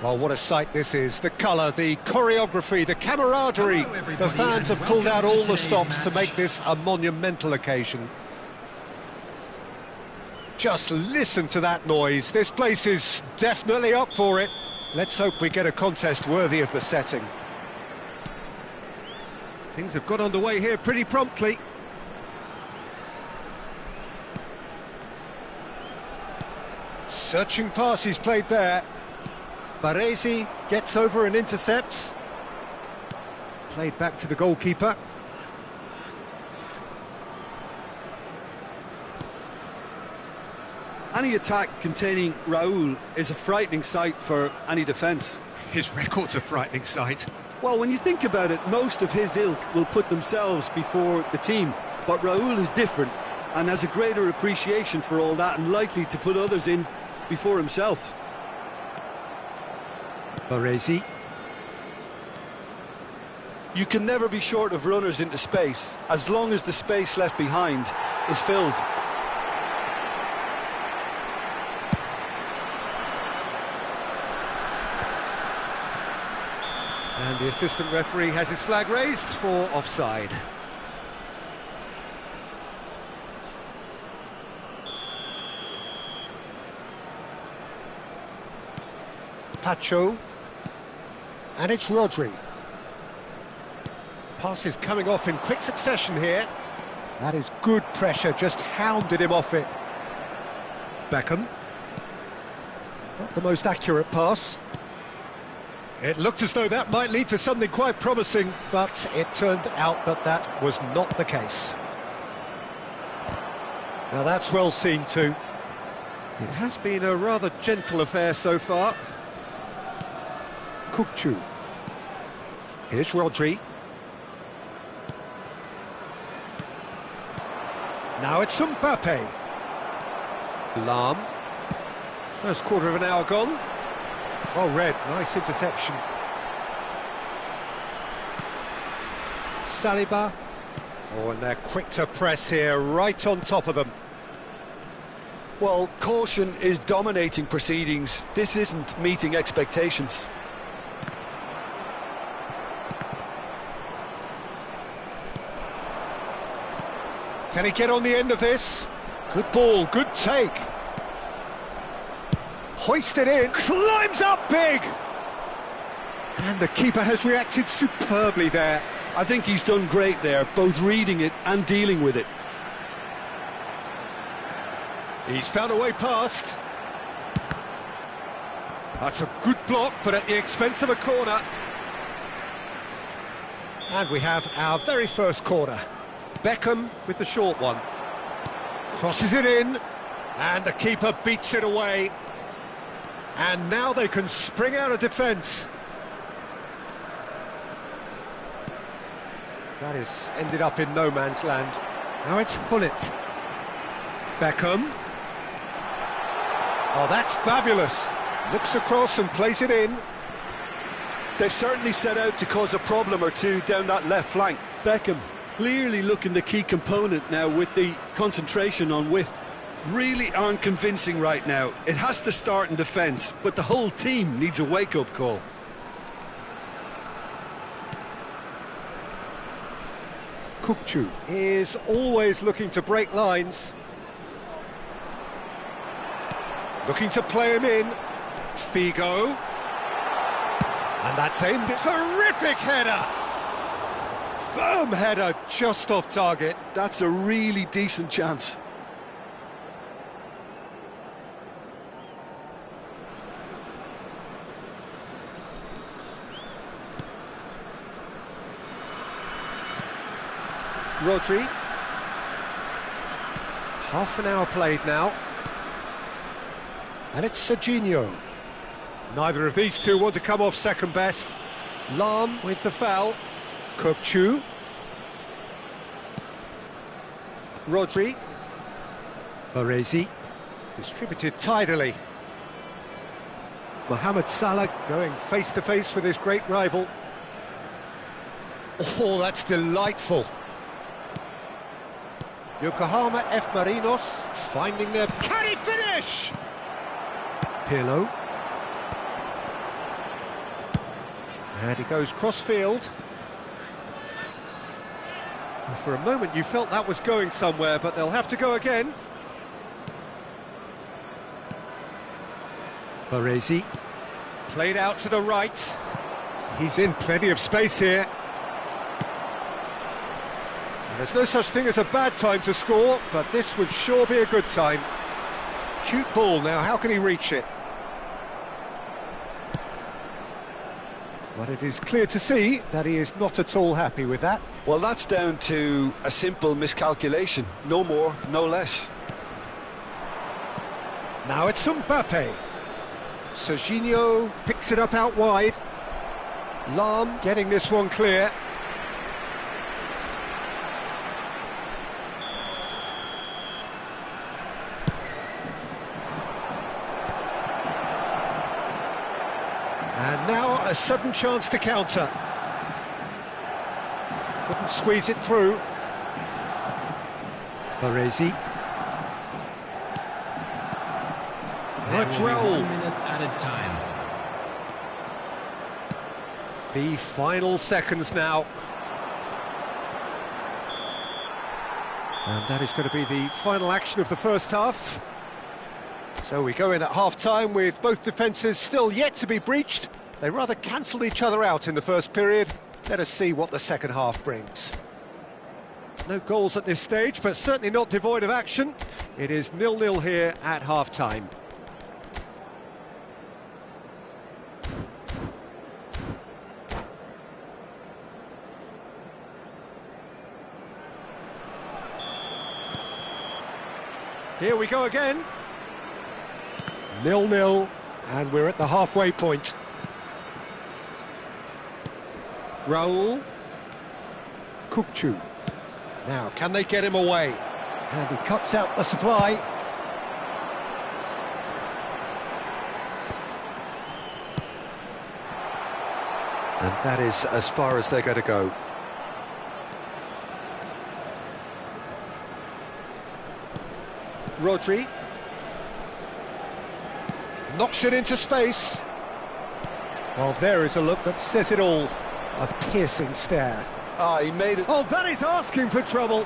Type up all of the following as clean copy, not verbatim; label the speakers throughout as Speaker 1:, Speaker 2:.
Speaker 1: Well, what a sight this is. The colour, the choreography, the camaraderie. The fans have pulled out all the stops to make this a monumental occasion. Just listen to that noise. This place is definitely up for it. Let's hope we get a contest worthy of the setting. Things have got underway here pretty promptly. Searching pass he's played there. Baresi gets over and intercepts. Played back to the goalkeeper.
Speaker 2: Any attack containing Raul is a frightening sight for any defence.
Speaker 1: His record's a frightening sight.
Speaker 2: Well, when you think about it, most of his ilk will put themselves before the team. But Raul is different and has a greater appreciation for all that and likely to put others in before himself.
Speaker 1: Baresi.
Speaker 2: You can never be short of runners into space, as long as the space left behind is filled.
Speaker 1: And the assistant referee has his flag raised for offside. Pacho. And it's Rodri. Pass is coming off in quick succession here. That is good pressure, just hounded him off it. Beckham. Not the most accurate pass. It looked as though that might lead to something quite promising, but it turned out that that was not the case. Now that's well seen too. It has been a rather gentle affair so far. Kukçu. Here's Rodri. Now it's Mbappe. Lam. First quarter of an hour gone. Well read, nice interception. Saliba. Oh, and they're quick to press here, right on top of them.
Speaker 2: Well, caution is dominating proceedings. This isn't meeting expectations.
Speaker 1: Can he get on the end of this? Good ball, good take. Hoisted in, climbs up big! And the keeper has reacted superbly there.
Speaker 2: I think he's done great there, both reading it and dealing with it.
Speaker 1: He's found a way past. That's a good block, but at the expense of a corner. And we have our very first corner. Beckham with the short one. Crosses it in, and the keeper beats it away. And now they can spring out of defence. That is ended up in no man's land. Now it's Hullet. Beckham. Oh, that's fabulous. Looks across and plays it in.
Speaker 2: They've certainly set out to cause a problem or two down that left flank. Beckham clearly looking the key component now with the concentration on width. Really aren't convincing right now. It has to start in defence, but the whole team needs a wake-up call.
Speaker 1: Kukçu is always looking to break lines. Looking to play him in. Figo. And that's aimed. Terrific header! Firm header, just off target.
Speaker 2: That's a really decent chance.
Speaker 1: Rodri. Half an hour played now. And it's Serginho. Neither of these two want to come off second best. Lam with the foul. Kukçu. Rodri. Baresi. Distributed tidily. Mohamed Salah going face-to-face with his great rival. Oh, that's delightful. Yokohama F. Marinos finding their... Can he finish? Pirlo. And he goes cross-field. For a moment you felt that was going somewhere, but they'll have to go again. Baresi. Played out to the right. He's in plenty of space here. And there's no such thing as a bad time to score, but this would sure be a good time. Cute ball now, how can he reach it? But it is clear to see that he is not at all happy with that.
Speaker 2: Well, that's down to a simple miscalculation. No more, no less.
Speaker 1: Now it's Mbappe. Serginho picks it up out wide. Lam getting this one clear. And now a sudden chance to counter. Couldn't squeeze it through. Baresi. Let's roll.
Speaker 3: 1 minute added time.
Speaker 1: The final seconds now. And that is going to be the final action of the first half. So we go in at half-time with both defences still yet to be breached. They rather cancelled each other out in the first period. Let us see what the second half brings. No goals at this stage, but certainly not devoid of action. It is 0-0 here at half-time. Here we go again. 0-0, and we're at the halfway point. Raul. Kukçu. Now, can they get him away? And he cuts out the supply. And that is as far as they're going to go. Rodri. Knocks it into space. Well, there is a look that says it all. A piercing stare.
Speaker 2: Ah, he made it.
Speaker 1: Oh, that is asking for trouble.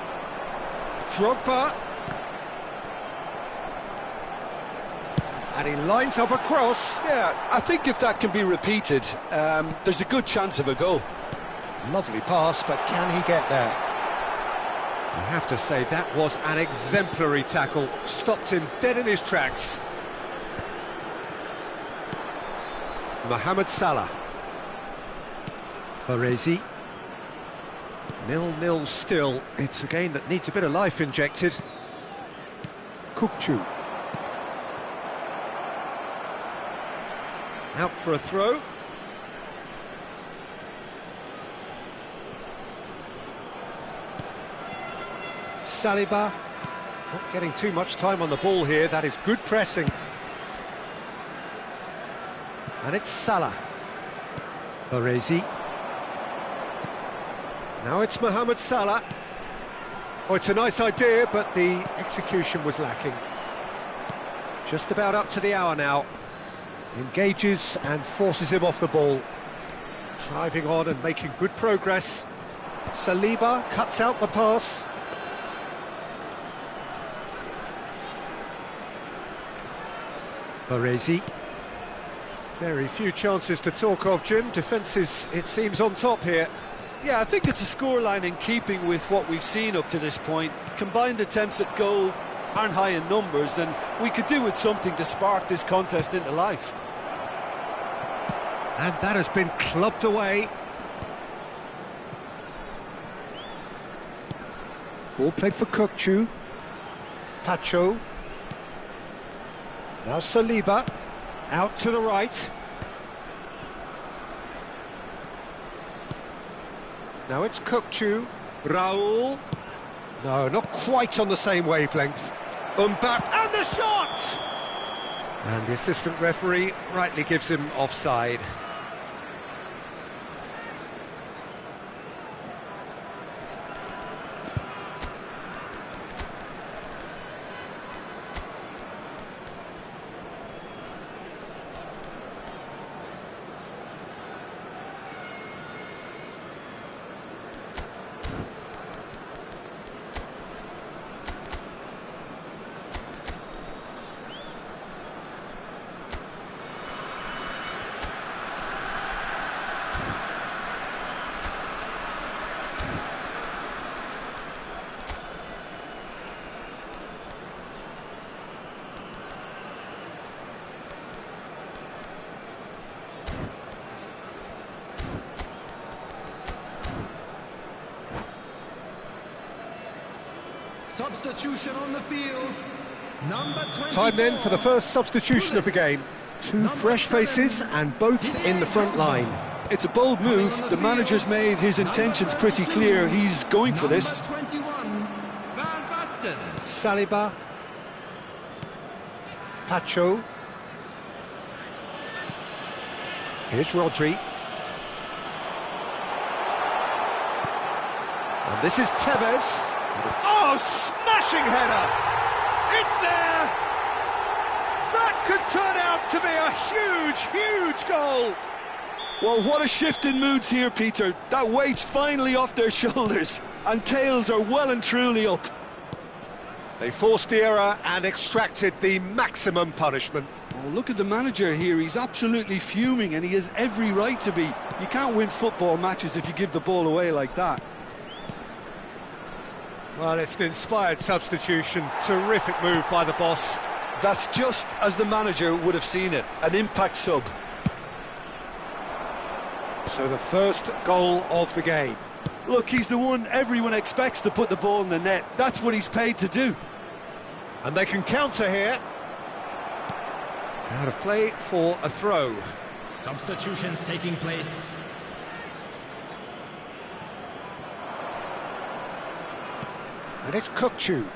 Speaker 1: Drogba. And he lines up a cross.
Speaker 2: Yeah, I think if that can be repeated, there's a good chance of a goal.
Speaker 1: Lovely pass, but can he get there? I have to say, that was an exemplary tackle. Stopped him dead in his tracks. Mohamed Salah. Baresi. 0-0 still. It's a game that needs a bit of life injected. Kukçu. Out for a throw. Saliba. Not getting too much time on the ball here. That is good pressing. And it's Salah. Baresi. Now it's Mohamed Salah. Oh, it's a nice idea, but the execution was lacking. Just about up to the hour now. Engages and forces him off the ball. Driving on and making good progress. Saliba cuts out the pass. Baresi. Very few chances to talk of, Jim. Defence is, it seems, on top here.
Speaker 2: Yeah, I think it's a scoreline in keeping with what we've seen up to this point. Combined attempts at goal aren't high in numbers, and we could do with something to spark this contest into life.
Speaker 1: And that has been clubbed away. Ball played for Kukçu. Pacho. Now Saliba. Out to the right. Now it's Kukçu. Raul. No, not quite on the same wavelength. Mbappe. And the shot! And the assistant referee rightly gives him offside.
Speaker 3: Substitution on the field. Number 24.
Speaker 1: Time then for the first substitution of the game. Two fresh faces and both in the front line.
Speaker 2: It's a bold move. The manager's made his intentions pretty clear. He's going for this.
Speaker 3: Number 21, Van Basten.
Speaker 1: Saliba. Pacho. Here's Rodri. And this is Tevez. Oh, smashing header! It's there! That could turn out to be a huge, huge goal!
Speaker 2: Well, what a shift in moods here, Peter. That weight's finally off their shoulders, and tails are well and truly up.
Speaker 1: They forced the error and extracted the maximum punishment.
Speaker 2: Oh, look at the manager here. He's absolutely fuming, and he has every right to be. You can't win football matches if you give the ball away like that.
Speaker 1: Well, it's an inspired substitution. Terrific move by the boss.
Speaker 2: That's just as the manager would have seen it. An impact sub.
Speaker 1: So the first goal of the game.
Speaker 2: Look, he's the one everyone expects to put the ball in the net. That's what he's paid to do.
Speaker 1: And they can counter here. Out of play for a throw.
Speaker 3: Substitutions taking place.
Speaker 1: And it's Kukçu.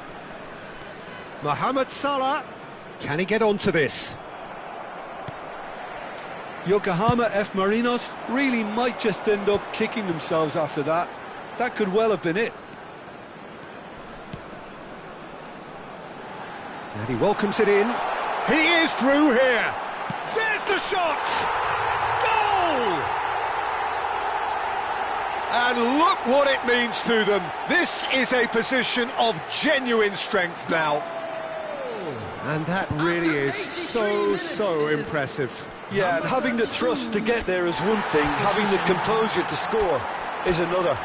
Speaker 1: Mohamed Salah. Can he get onto this?
Speaker 2: Yokohama F. Marinos really might just end up kicking themselves after that. That could well have been it.
Speaker 1: And he welcomes it in. He is through here. There's the shot! Goal! And look what it means to them. This is a position of genuine strength now. And that really is so impressive.
Speaker 2: Yeah, and having the thrust to get there is one thing, having the composure to score is another.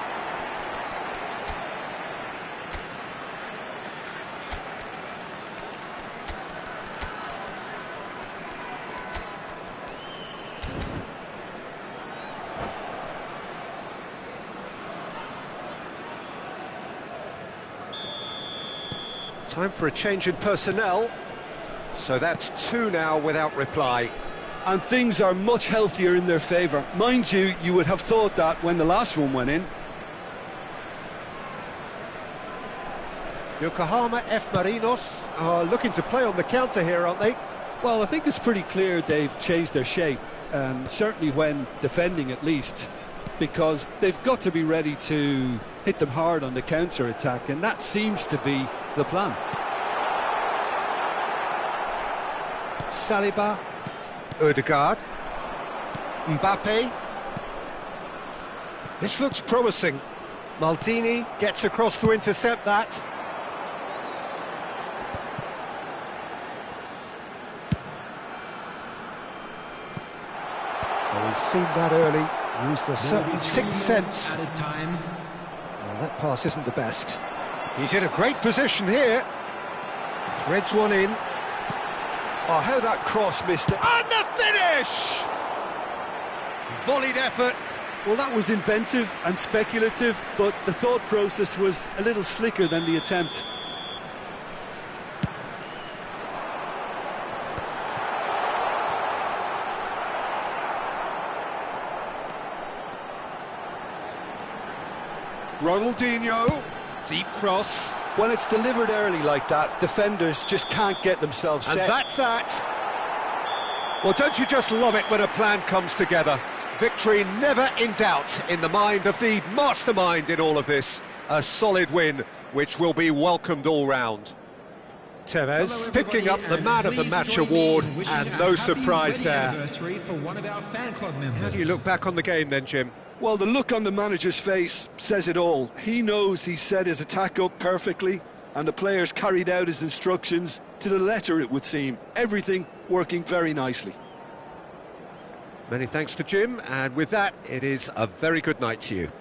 Speaker 1: Time for a change in personnel. So that's two now without reply.
Speaker 2: And things are much healthier in their favour. Mind you, you would have thought that when the last one went in.
Speaker 1: Yokohama F. Marinos are looking to play on the counter here, aren't they?
Speaker 2: Well, I think it's pretty clear they've changed their shape, certainly when defending at least, because they've got to be ready to hit them hard on the counter-attack, and that seems to be the plan.
Speaker 1: Saliba, Ødegaard, Mbappe. This looks promising. Maldini gets across to intercept that. Well, he's seen that early, used a certain sixth sense.
Speaker 3: Added time.
Speaker 1: Well, that pass isn't the best. He's in a great position here. Threads one in.
Speaker 2: Oh, how that cross missed it.
Speaker 1: And the finish! Volleyed effort.
Speaker 2: Well, that was inventive and speculative, but the thought process was a little slicker than the attempt.
Speaker 1: Ronaldinho, deep cross.
Speaker 2: When it's delivered early like that, defenders just can't get themselves set.
Speaker 1: And that's that. Well, don't you just love it when a plan comes together? Victory never in doubt in the mind of the mastermind in all of this. A solid win, which will be welcomed all round. Tevez picking up the Man of the Match award, and no surprise there. How do you look back on the game then, Jim?
Speaker 2: Well, the look on the manager's face says it all. He knows he set his attack up perfectly, and the players carried out his instructions to the letter, it would seem. Everything working very nicely.
Speaker 1: Many thanks to Jim, and with that, it is a very good night to you.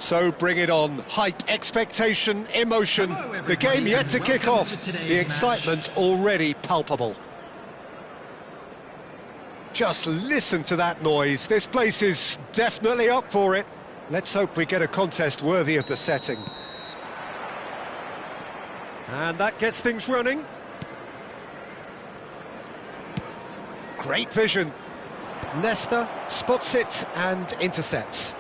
Speaker 1: So bring it on. Hype, expectation, emotion.
Speaker 3: Hello,
Speaker 1: The game
Speaker 3: everybody,
Speaker 1: yet
Speaker 3: and
Speaker 1: to kick
Speaker 3: welcome
Speaker 1: off.
Speaker 3: to today's
Speaker 1: The
Speaker 3: match.
Speaker 1: excitement already palpable. Just listen to that noise. This place is definitely up for it. Let's hope we get a contest worthy of the setting. And that gets things running. Great vision. Nesta spots it and intercepts.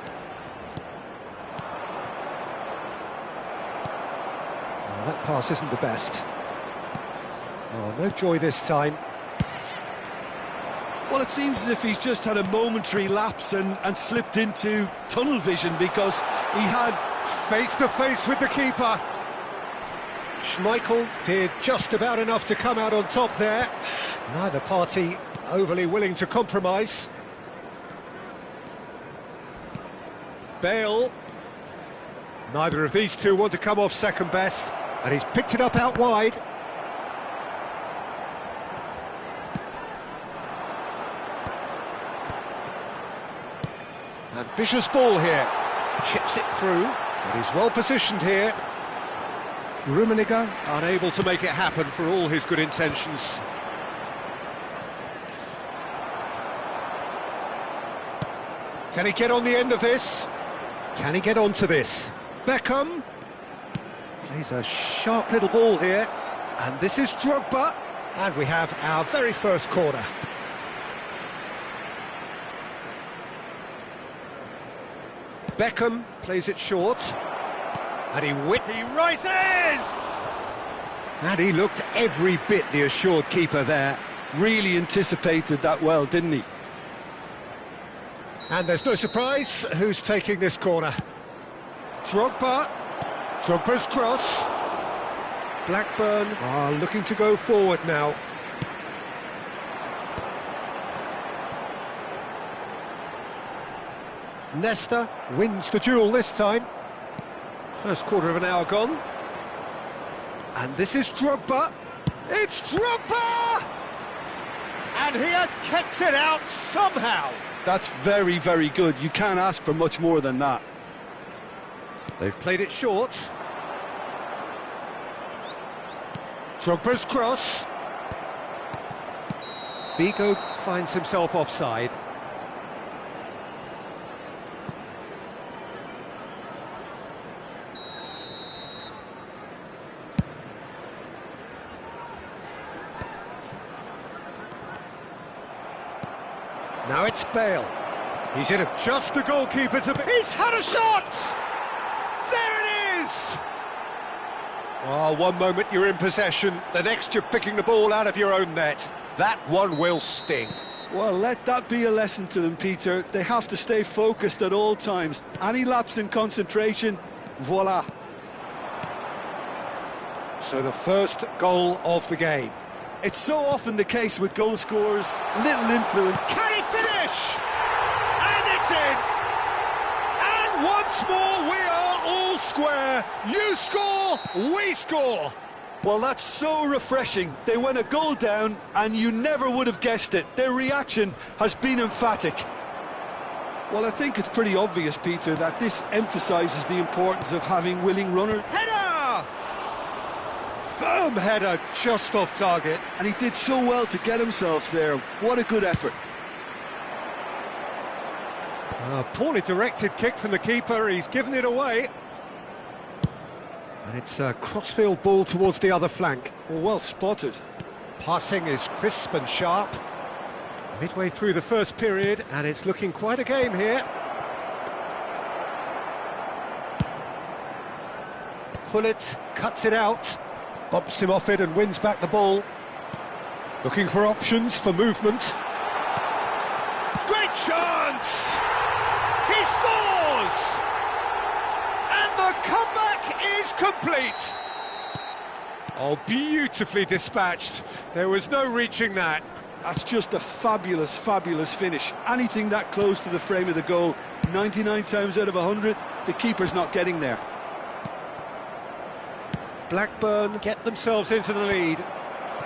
Speaker 1: Oh, that pass isn't the best. Oh, no joy this time.
Speaker 2: Well, it seems as if he's just had a momentary lapse and slipped into tunnel vision because he had...
Speaker 1: Face to face with the keeper. Schmeichel did just about enough to come out on top there. Neither party overly willing to compromise. Bale. Neither of these two want to come off second best, and he's picked it up out wide. Ambitious ball here. Chips it through, but he's well positioned here. Rummenigge unable to make it happen for all his good intentions. Can he get on the end of this? Can he get onto this? Beckham plays a sharp little ball here, and this is Drogba, and we have our very first corner. Beckham plays it short, and he rises! And he looked every bit the assured keeper there.
Speaker 2: Really anticipated that well, didn't he?
Speaker 1: And there's no surprise who's taking this corner. Drogba. Drogba's cross. Blackburn are looking to go forward now. Nesta wins the duel this time. First quarter of an hour gone. And this is Drogba. It's Drogba! And he has kicked it out somehow.
Speaker 2: That's very, very good. You can't ask for much more than that.
Speaker 1: They've played it short. Drogba's cross. Vigo finds himself offside. Now it's Bale. He's in it. Just the goalkeeper to... He's had a shot! There it is! Oh, one moment you're in possession, the next you're picking the ball out of your own net. That one will sting.
Speaker 2: Well, let that be a lesson to them, Peter. They have to stay focused at all times. Any lapse in concentration, voila.
Speaker 1: So the first goal of the game.
Speaker 2: It's so often the case with goal scorers, little influence.
Speaker 1: Can he finish? And it's in! And once more we are all square. You score, we score.
Speaker 2: Well, that's so refreshing. They went a goal down and you never would have guessed it. Their reaction has been emphatic. Well, I think it's pretty obvious, Peter, that this emphasises the importance of having willing runners.
Speaker 1: Header! Firm header, just off target.
Speaker 2: And he did so well to get himself there. What a good effort.
Speaker 1: A poorly directed kick from the keeper, he's given it away. And it's a crossfield ball towards the other flank.
Speaker 2: Well spotted.
Speaker 1: Passing is crisp and sharp. Midway through the first period, and it's looking quite a game here. Hullet cuts it out, bumps him off it and wins back the ball. Looking for options for movement. Great chance! He scores! And the comeback is complete! Oh, beautifully dispatched. There was no reaching that.
Speaker 2: That's just a fabulous, fabulous finish. Anything that close to the frame of the goal, 99 times out of 100, the keeper's not getting there.
Speaker 1: Blackburn get themselves into the lead.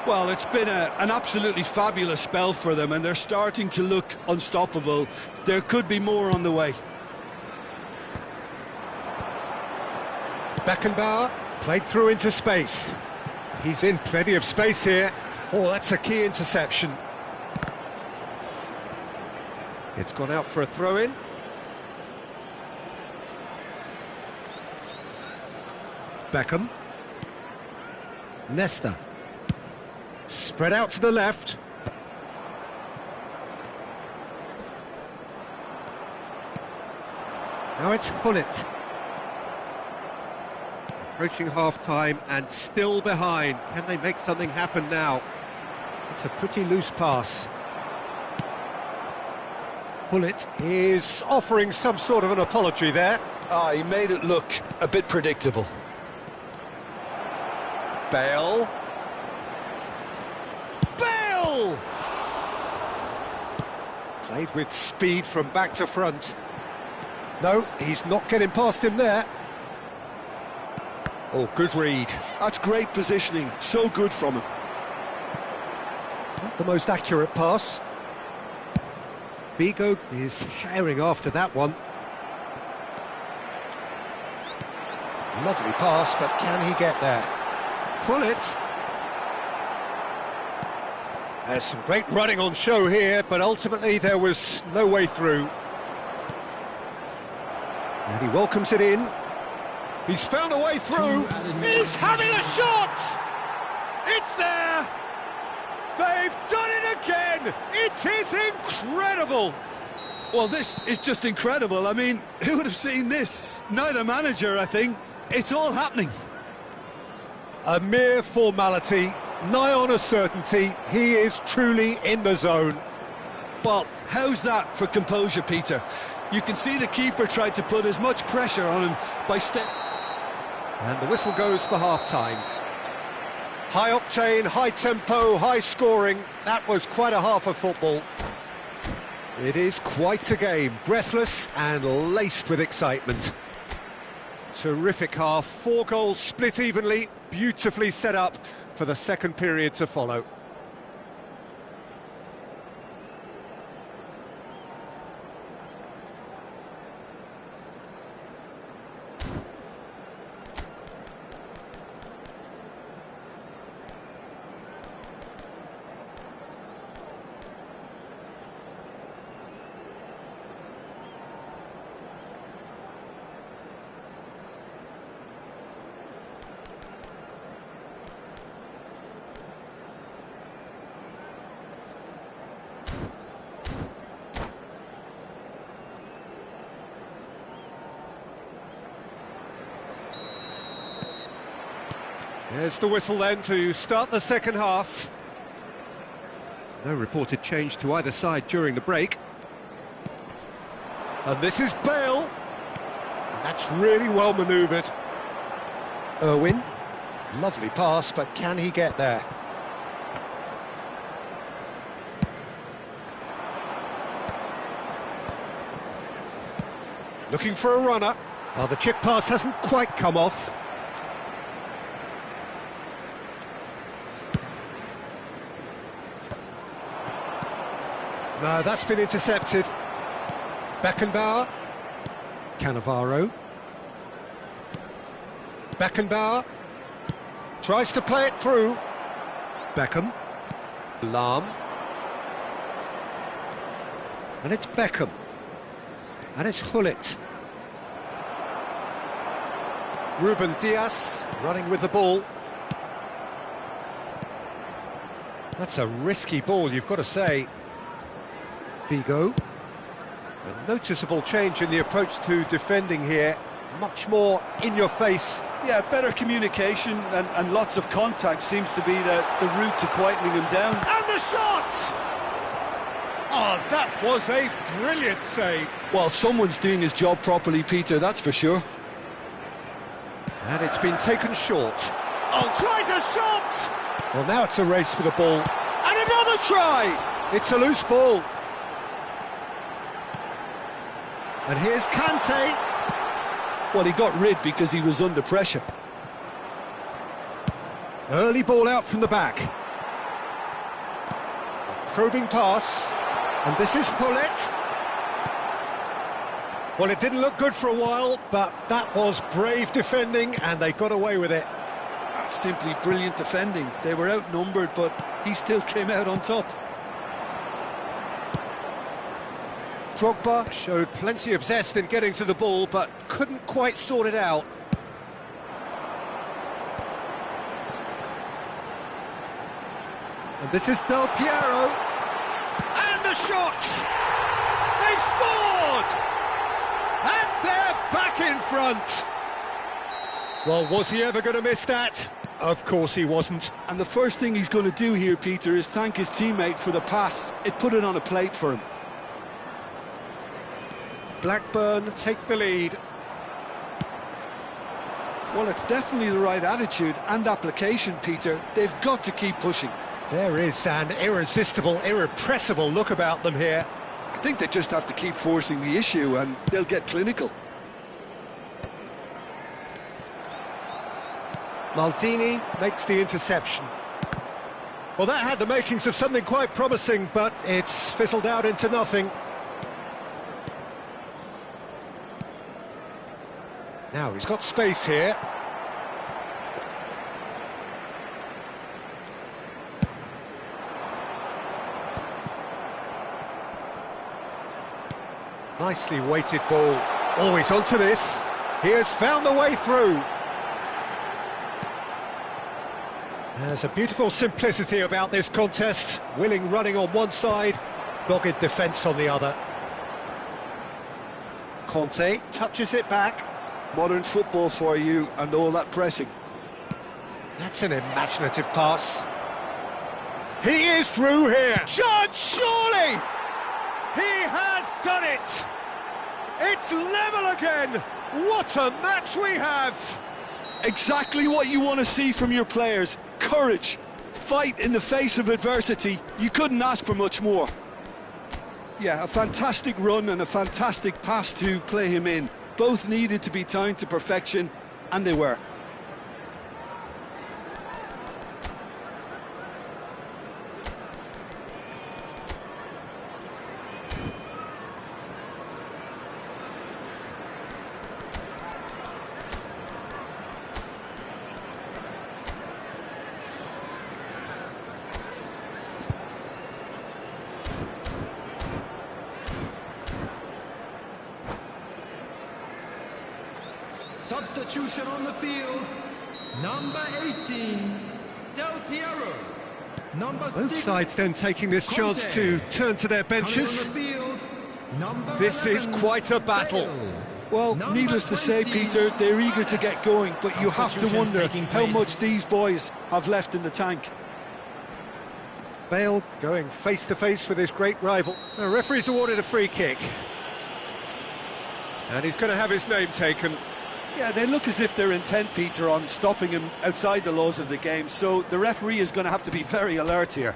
Speaker 2: Well, it's been an absolutely fabulous spell for them, and they're starting to look unstoppable. There could be more on the way.
Speaker 1: Beckenbauer played through into space. He's in plenty of space here. Oh, that's a key interception. It's gone out for a throw-in. Beckham. Nesta. Spread out to the left. Now it's Hullet. Approaching half-time and still behind. Can they make something happen now? It's a pretty loose pass. Hullet is offering some sort of an apology there.
Speaker 2: He made it look a bit predictable.
Speaker 1: Bale. Bale! Played with speed from back to front. No, he's not getting past him there. Oh, good read.
Speaker 2: That's great positioning, so good from him.
Speaker 1: Not the most accurate pass. Vigo is herring after that one. Lovely pass, but can he get there? Pull it. There's some great running on show here, but ultimately there was no way through. And he welcomes it in. He's found a way through. He's having a shot! It's there! They've done it again! It is incredible!
Speaker 2: Well, this is just incredible. I mean, who would have seen this? Neither manager, I think. It's all happening.
Speaker 1: A mere formality, nigh on a certainty. He is truly in the zone.
Speaker 2: Well, how's that for composure, Peter? You can see the keeper tried to put as much pressure on him by
Speaker 1: And the whistle goes for half-time. High octane, high tempo, high scoring. That was quite a half of football. It is quite a game, breathless and laced with excitement. Terrific half, 4 goals split evenly, beautifully set up for the second period to follow. There's the whistle then to start the second half. No reported change to either side during the break. And this is Bale. And that's really well manoeuvred. Irwin. Lovely pass, but can he get there? Looking for a runner. Well, the chip pass hasn't quite come off. No, that's been intercepted. Beckenbauer. Cannavaro. Beckenbauer. Tries to play it through. Beckham. Lahm. And it's Beckham. And it's Hullet. Ruben Dias running with the ball. That's a risky ball, you've got to say. Vigo. A noticeable change in the approach to defending here. Much more in your face.
Speaker 2: Yeah, better communication and lots of contact seems to be the route to quietening him down.
Speaker 1: And the shot! Oh, that was a brilliant save.
Speaker 2: Well, someone's doing his job properly, Peter, that's for sure.
Speaker 1: And it's been taken short. Oh, tries a shot! Well, now it's a race for the ball. And another try! It's a loose ball. And here's Kante.
Speaker 2: Well, he got rid because he was under pressure.
Speaker 1: Early ball out from the back. A probing pass. And this is Hullet. Well, it didn't look good for a while, but that was brave defending, and they got away with it.
Speaker 2: That's simply brilliant defending. They were outnumbered, but he still came out on top.
Speaker 1: Drogba showed plenty of zest in getting to the ball, but couldn't quite sort it out. And this is Del Piero. And the shot! They've scored! And they're back in front! Well, was he ever going to miss that? Of course he wasn't.
Speaker 2: And the first thing he's going to do here, Peter, is thank his teammate for the pass. It put it on a plate for him.
Speaker 1: Blackburn take the lead.
Speaker 2: Well, it's definitely the right attitude and application, Peter. They've got to keep pushing.
Speaker 1: There is an irresistible, irrepressible look about them here.
Speaker 2: I think they just have to keep forcing the issue and they'll get clinical.
Speaker 1: Maldini makes the interception. Well, that had the makings of something quite promising, but it's fizzled out into nothing. Now he's got space here. Nicely weighted ball. Oh, he's onto this. He has found the way through. There's a beautiful simplicity about this contest. Willing running on one side, dogged defence on the other. Conte touches it back.
Speaker 2: Modern football for you and all that pressing.
Speaker 1: That's an imaginative pass. He is through here. Judge, surely! He has done it! It's level again! What a match we have!
Speaker 2: Exactly what you want to see from your players. Courage, fight in the face of adversity. You couldn't ask for much more. Yeah, a fantastic run and a fantastic pass to play him in. Both needed to be timed to perfection, and they were.
Speaker 3: Substitution on the field. Number 18, Del Piero. Number
Speaker 1: Both
Speaker 3: 6,
Speaker 1: sides then taking this chance to turn to their benches.
Speaker 3: Coming on the field, number
Speaker 1: This is
Speaker 3: 11,
Speaker 1: quite a battle.
Speaker 3: Bale.
Speaker 2: Well,
Speaker 3: Number
Speaker 2: needless to say,
Speaker 3: 20,
Speaker 2: Peter, they're eager to get going, but you have to
Speaker 3: Substitutions
Speaker 2: wonder
Speaker 3: taking
Speaker 2: how
Speaker 3: place.
Speaker 2: much these boys have left in the tank.
Speaker 1: Bale going face-to-face with his great rival. The referee's awarded a free kick. And he's going to have his name taken.
Speaker 2: Yeah, they look as if they're intent, Peter, on stopping him outside the laws of the game, so the referee is going to have to be very alert here.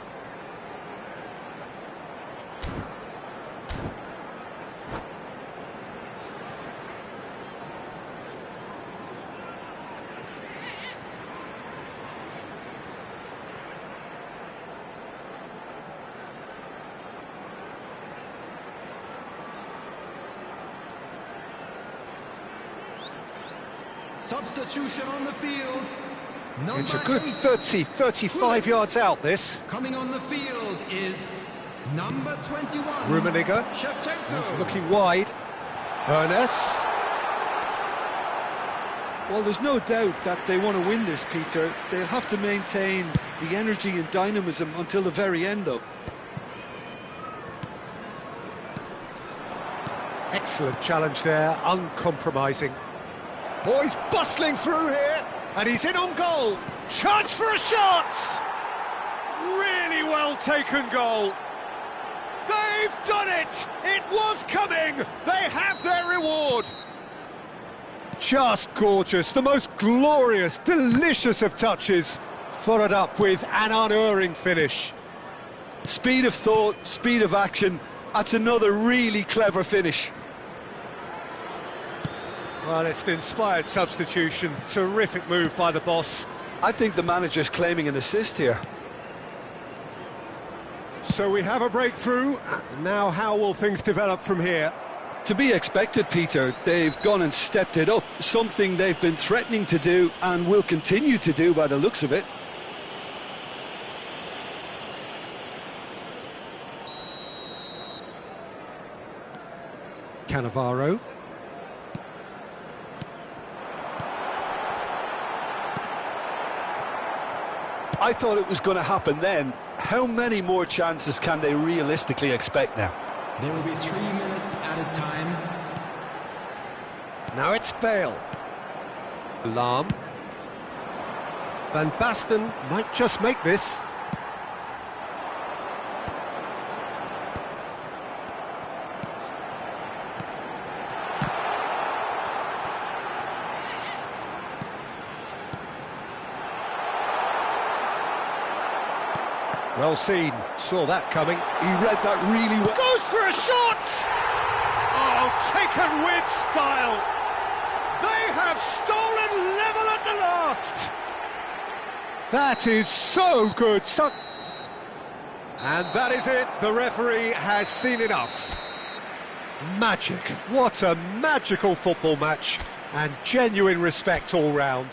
Speaker 3: Substitution on the field. Number
Speaker 1: It's a good
Speaker 3: 8,
Speaker 1: 30, 35 yards out, this.
Speaker 3: coming on the field is number 21,
Speaker 1: Rummenigge.
Speaker 3: Shevchenko.
Speaker 1: He's looking wide. Ernest.
Speaker 2: Well, there's no doubt that they want to win this, Peter. They'll have to maintain the energy and dynamism until the very end, though.
Speaker 1: Excellent challenge there, uncompromising. Boys bustling through here, and he's in on goal. Chance for a shot! Really well taken goal. They've done it! It was coming! They have their reward! Just gorgeous, the most glorious, delicious of touches, followed up with an unerring finish.
Speaker 2: Speed of thought, speed of action, that's another really clever finish.
Speaker 1: Well, it's an inspired substitution, terrific move by the boss.
Speaker 2: I think the manager's claiming an assist here.
Speaker 1: So we have a breakthrough. Now how will things develop from here?
Speaker 2: To be expected, Peter. They've gone and stepped it up, something they've been threatening to do and will continue to do by the looks of it.
Speaker 1: Cannavaro.
Speaker 2: I thought it was going to happen then. How many more chances can they realistically expect now?
Speaker 3: There will be 3 minutes added time.
Speaker 1: Now it's Bale. Alarm. Van Basten might just make this. Well seen, saw that coming.
Speaker 2: He read that really well.
Speaker 1: Goes for a shot! Oh, taken with style. They have stolen level at the last. That is so good. And that is it. The referee has seen enough. Magic. What a magical football match. And genuine respect all round.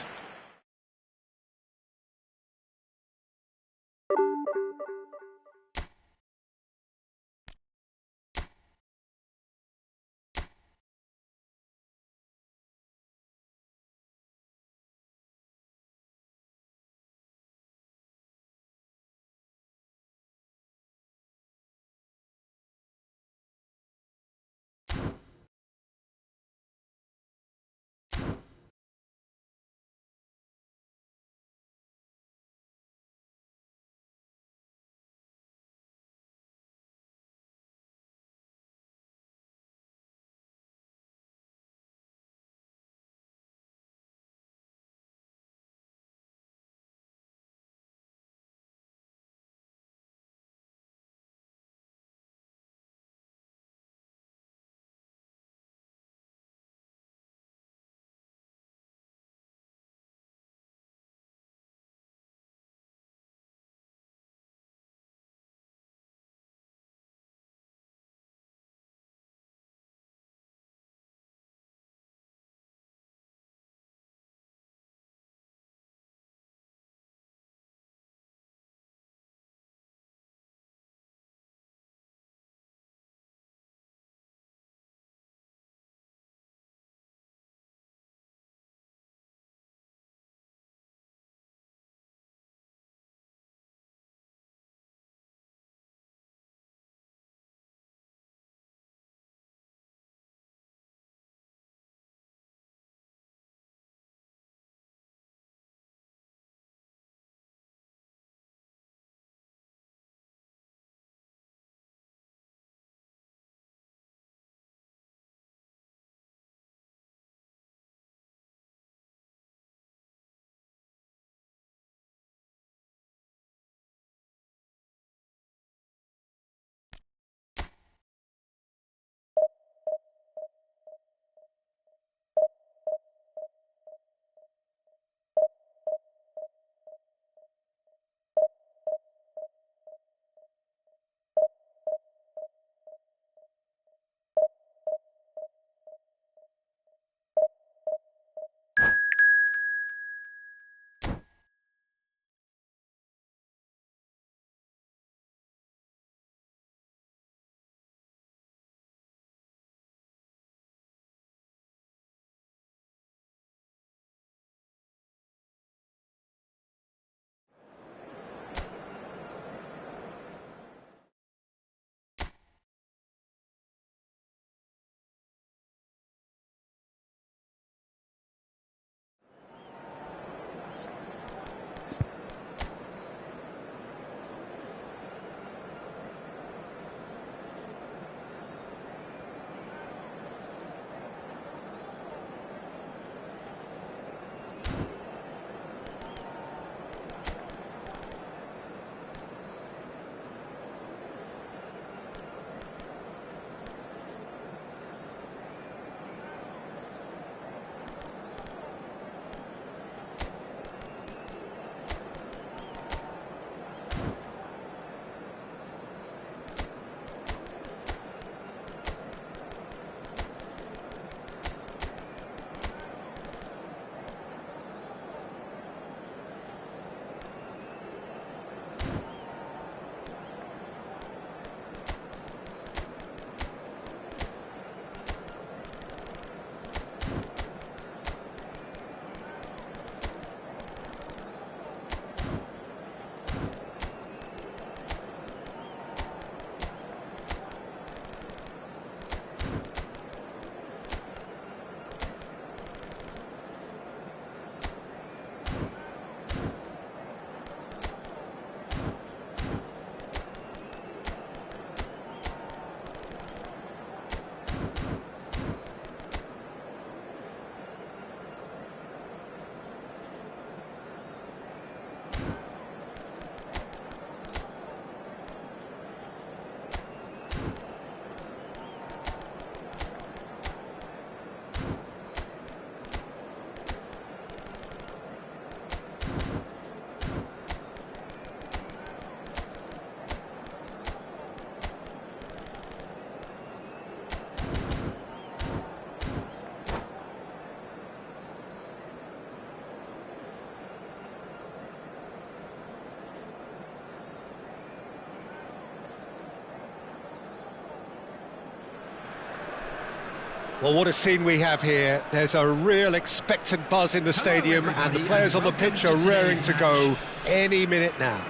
Speaker 1: Well, what a scene we have here. There's a real expectant buzz in the stadium, and the players on the pitch are raring to go any minute now.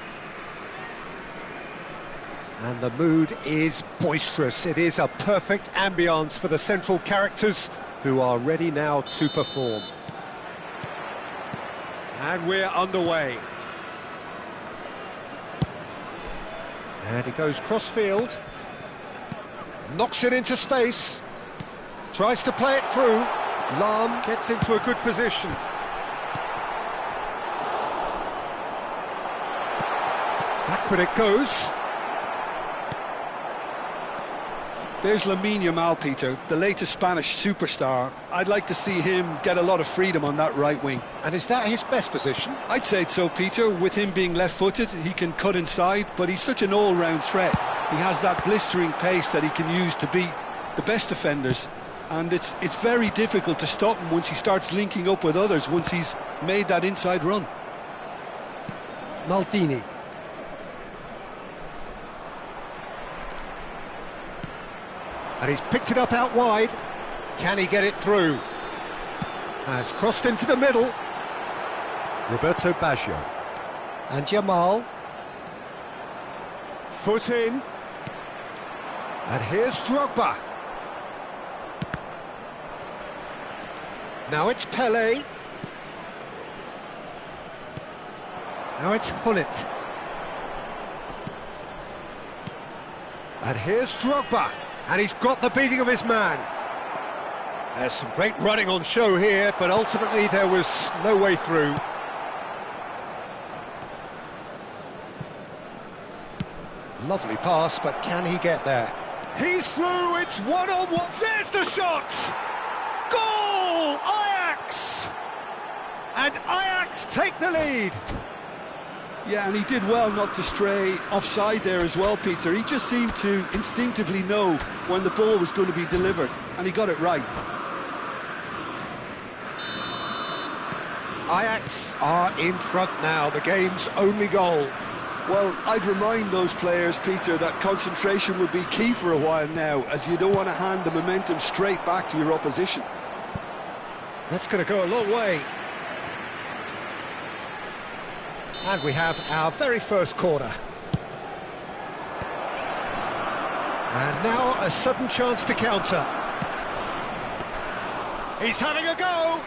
Speaker 1: And the mood is boisterous. It is a perfect ambience for the central characters who are ready now to perform. And we're underway. And he goes cross-field. Knocks it into space. Tries to play it through. Lahm gets into a good position. Backward it goes.
Speaker 2: There's Lamine Yamal, Peter, the latest Spanish superstar. I'd like to see him get a lot of freedom on that right wing.
Speaker 1: And is that his best position?
Speaker 2: I'd say so, Peter. With him being left-footed, he can cut inside, but he's such an all-round threat. He has that blistering pace that he can use to beat the best defenders. And it's very difficult to stop him once he starts linking up with others, once he's made that inside run.
Speaker 1: Maldini. And he's picked it up out wide. Can he get it through? Has crossed into the middle. Roberto Baggio. And Yamal. Foot in. And here's Drogba. Now it's Pelé. Now it's Hullet. And here's Drogba. And he's got the beating of his man. There's some great running on show here, but ultimately there was no way through. Lovely pass, but can he get there? He's through, it's one-on-one. There's the shot! Goal! Ajax! And Ajax take the lead.
Speaker 2: Yeah, and he did well not to stray offside there as well, Peter. He just seemed to instinctively know when the ball was going to be delivered, and he got it right.
Speaker 1: Ajax are in front now, the game's only goal.
Speaker 2: Well, I'd remind those players, Peter, that concentration will be key for a while now, as you don't want to hand the momentum straight back to your opposition.
Speaker 1: That's going to go a long way. And we have our very first corner. And now a sudden chance to counter. He's having a go!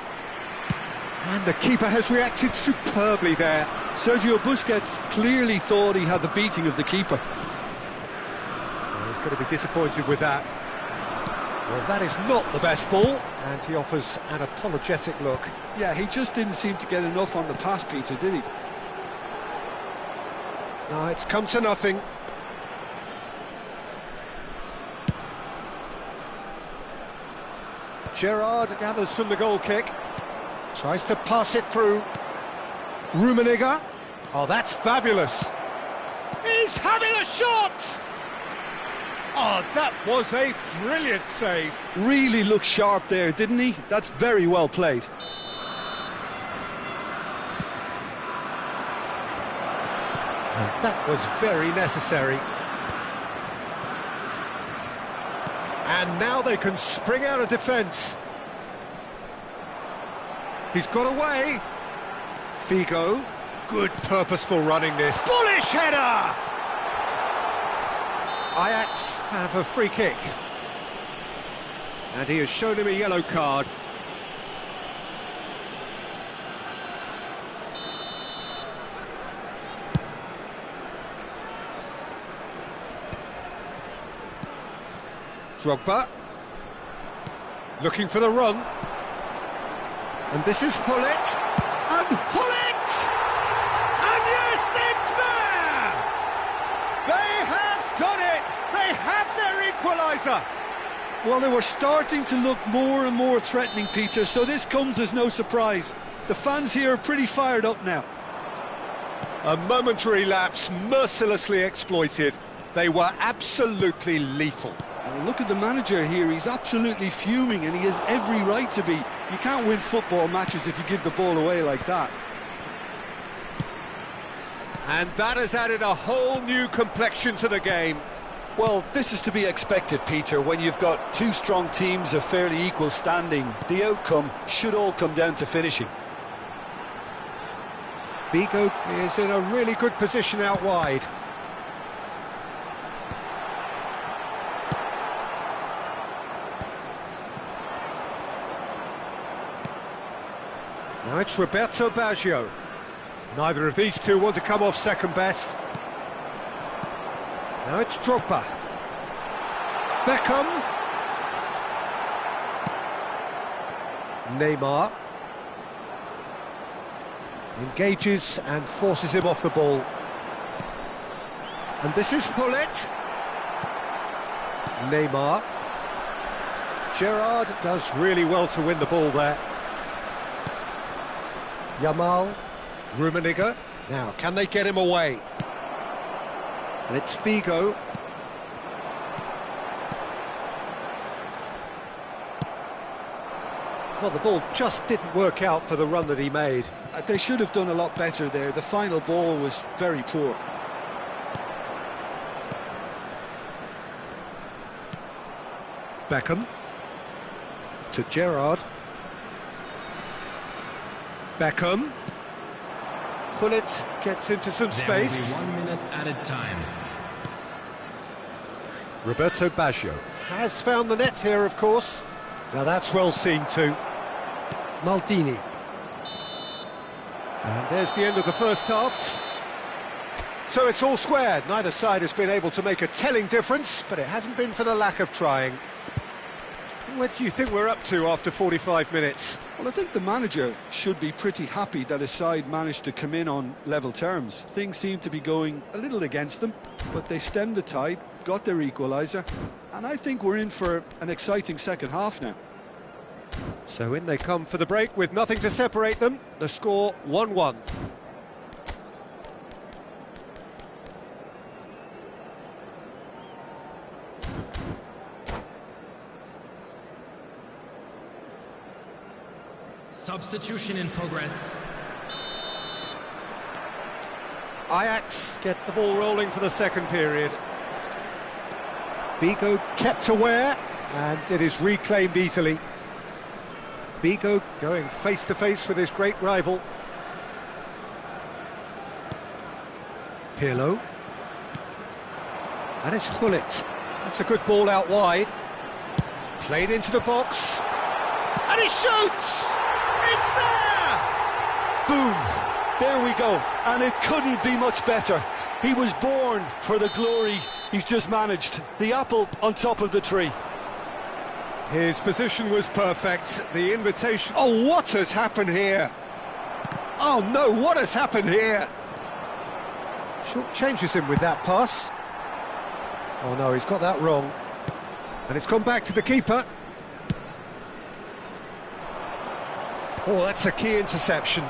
Speaker 1: And the keeper has reacted superbly there.
Speaker 2: Sergio Busquets clearly thought he had the beating of the keeper.
Speaker 1: Well, he's going to be disappointed with that. Well, that is not the best ball, and he offers an apologetic look.
Speaker 2: Yeah, he just didn't seem to get enough on the pass, Peter, did he?
Speaker 1: No, it's come to nothing. Gerrard gathers from the goal kick. Tries to pass it through. Rummenigge. Oh, that's fabulous. He's having a shot! Oh, that was a brilliant save.
Speaker 2: Really looked sharp there, didn't he? That's very well played.
Speaker 1: And that was very necessary. And now they can spring out of defence. He's got away. Figo. Good purposeful running this. Bullish header! Ajax have a free kick. And he has shown him a yellow card. Drogba. Looking for the run. And this is Hullet. And Hullet! And yes, it's there! They have done it! They have their equaliser!
Speaker 2: Well, they were starting to look more and more threatening, Peter, so this comes as no surprise. The fans here are pretty fired up now.
Speaker 1: A momentary lapse mercilessly exploited. They were absolutely lethal.
Speaker 2: Look at the manager here, he's absolutely fuming and he has every right to be. You can't win football matches if you give the ball away like that.
Speaker 1: And that has added a whole new complexion to the game.
Speaker 2: Well, this is to be expected, Peter. When you've got two strong teams of fairly equal standing, the outcome should all come down to finishing.
Speaker 1: Vigo is in a really good position out wide. Now it's Roberto Baggio. Neither of these two want to come off second best. Now it's Drogba. Beckham. Neymar. Engages and forces him off the ball. And this is Hullet. Neymar. Gerrard does really well to win the ball there. Yamal. Rummenigge. Now, can they get him away? And it's Figo. Well, the ball just didn't work out for the run that he made.
Speaker 2: They should have done a lot better there. The final ball was very poor.
Speaker 1: Beckham. To Gerrard. Beckham. Hullet gets into some space.
Speaker 3: There will be 1 minute added time.
Speaker 1: Roberto Baggio has found the net here, of course. Now that's well seen too. Maldini. And there's the end of the first half. So it's all squared. Neither side has been able to make a telling difference, but it hasn't been for the lack of trying. What do you think we're up to after 45 minutes?
Speaker 2: Well, I think the manager should be pretty happy that his side managed to come in on level terms. Things seem to be going a little against them, but they stemmed the tide, got their equaliser, and I think we're in for an exciting second half now.
Speaker 1: So in they come for the break with nothing to separate them. The score 1-1.
Speaker 3: Substitution in progress.
Speaker 1: Ajax get the ball rolling for the second period. Vigo kept aware, and it is reclaimed easily. Vigo going face-to-face with his great rival. Pirlo. And it's Hullet. That's a good ball out wide. Played into the box. And he shoots! It's there!
Speaker 2: Boom! There we go. And it couldn't be much better. He was born for the glory he's just managed. The apple on top of the tree.
Speaker 1: His position was perfect. The invitation... Oh, what has happened here? Oh, no, what has happened here? Short changes him with that pass. Oh, no, he's got that wrong. And it's gone back to the keeper. Oh, that's a key interception.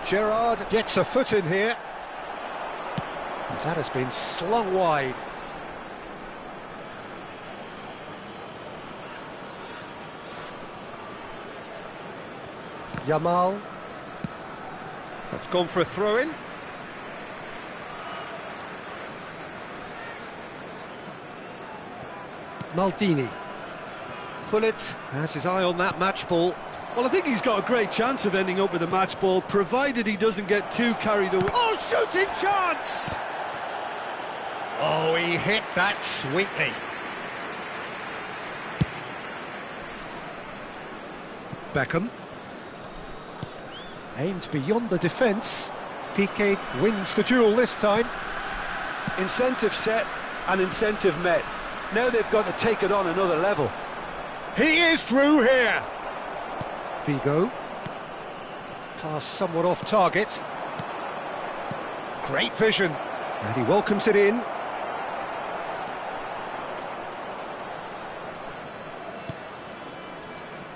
Speaker 1: Gerrard gets a foot in here. That has been slung wide. Yamal. That's gone for a throw-in. Maldini. Hullet has his eye on that match ball.
Speaker 2: Well, I think he's got a great chance of ending up with a match ball, provided he doesn't get too carried away.
Speaker 1: Oh, shooting chance! Oh, he hit that sweetly. Beckham. Aimed beyond the defence. Piqué wins the duel this time.
Speaker 2: Incentive set and incentive met. Now they've got to take it on another level.
Speaker 1: He is through here. Figo. Pass somewhat off target. Great vision. And he welcomes it in.